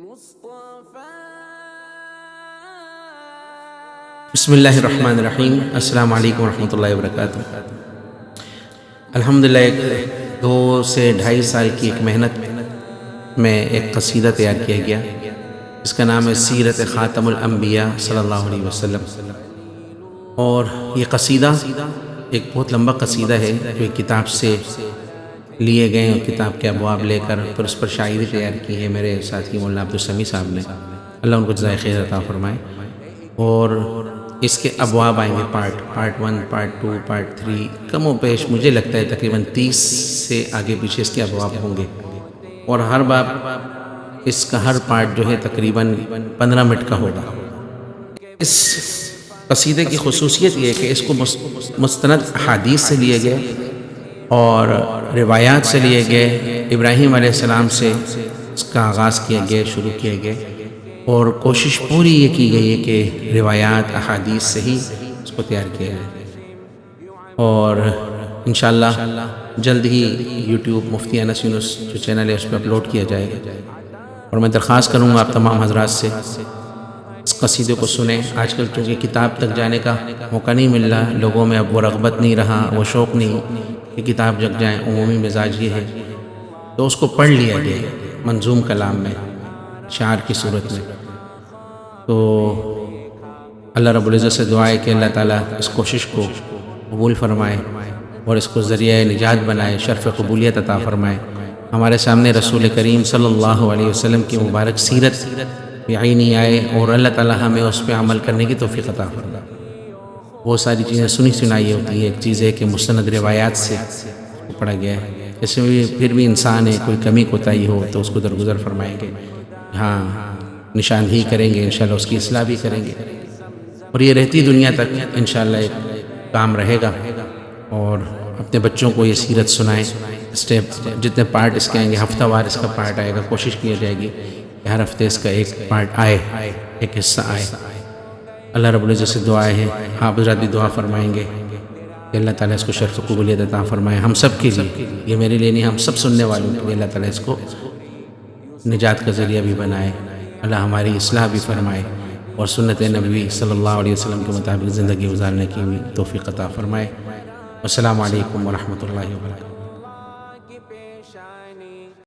بسم اللہ الرحمن الرحیم۔ السلام علیکم ورحمۃ اللہ وبرکاتہ۔ الحمدللہ 2 سے 2.5 سال کی ایک محنت میں ایک قصیدہ تیار کیا گیا، اس کا نام ہے سیرت خاتم الانبیاء صلی اللہ علیہ وسلم۔ اور یہ قصیدہ ایک بہت لمبا قصیدہ ہے جو ایک کتاب سے لیے گئے ہیں، کتاب کے ابواب لے کر پھر اس پر شاعری تیار کی ہے میرے ساتھی مولانا عبدالسمیع صاحب نے، اللہ ان کو جزائے خیر عطا فرمائے۔ اور اس کے ابواب آئیں گے، پارٹ 1، پارٹ 2، پارٹ 3، کم و بیش مجھے لگتا ہے تقریباً 30 سے آگے پیچھے اس کے ابواب ہوں گے، اور ہر باب اس کا ہر پارٹ جو ہے تقریباً 15 منٹ کا ہوگا۔ اس قصیدے کی خصوصیت یہ ہے کہ اس کو مستند احادیث سے لیے گئے اور روایات سے لیے گئے، ابراہیم علیہ السلام سے اس کا آغاز کیا گیا، شروع کیا گیا، اور کوشش پوری یہ کی گئی ہے کہ روایات احادیث سے ہی اس کو تیار کیا جائے، اور انشاءاللہ جلد ہی یوٹیوب مفتی انس یونس جو چینل ہے اس پہ اپلوڈ کیا جائے گا۔ اور میں درخواست کروں گا آپ تمام حضرات سے اس قصیدے کو سنیں۔ آج کل چونکہ کتاب تک جانے کا موقع نہیں مل رہا، لوگوں میں اب وہ رغبت نہیں رہا، وہ شوق نہیں کہ کتاب جگ جائیں، عمومی مزاج یہ ہے، تو اس کو پڑھ لیا گیا منظوم کلام میں، شعر کی صورت میں۔ تو اللہ رب العزت سے دعا ہے کہ اللہ تعالیٰ اس کوشش کو قبول فرمائے اور اس کو ذریعہ نجات بنائے، شرف قبولیت عطا فرمائے۔ ہمارے سامنے رسول کریم صلی اللہ علیہ وسلم کی مبارک سیرت بعینی آئے اور اللہ تعالیٰ ہمیں اس پہ عمل کرنے کی توفیق عطا فرمائے۔ وہ ساری چیزیں سنی سنائی ہوتی ہے، ایک چیز ہے کہ مستند روایات سے پڑھا گیا ہے، اس میں پھر بھی انسان ہے، کوئی کمی کوتاہی ہو تو اس کو درگزر فرمائیں گے، ہاں نشاندہی کریں گے، انشاءاللہ اس کی اصلاح بھی کریں گے، اور یہ رہتی دنیا تک انشاءاللہ ایک کام رہے گا۔ اور اپنے بچوں کو یہ سیرت سنائیں، اسٹیپ جتنے پارٹ اس کے آئیں گے، ہفتہ وار اس کا پارٹ آئے گا، کوشش کی جائے گی کہ ہر ہفتے اس کا ایک پارٹ آئے، ایک حصہ آئے۔ اللہ رب العزت سے دعا ہے، آپ حضرات بھی دعا فرمائیں گے کہ اللہ تعالیٰ اس کو شرف قبولیت عطا فرمائے، ہم سب کے لیے، یہ میرے لیے نہیں، ہم سب سننے والوں کے لیے اللہ تعالیٰ اس کو نجات کا ذریعہ بھی بنائے، اللہ ہماری اصلاح بھی فرمائے، اور سنت نبوی صلی اللہ علیہ وسلم کے مطابق زندگی گزارنے کی بھی توفیق عطا فرمائے۔ السلام علیکم ورحمۃ اللہ وبرکاتہ۔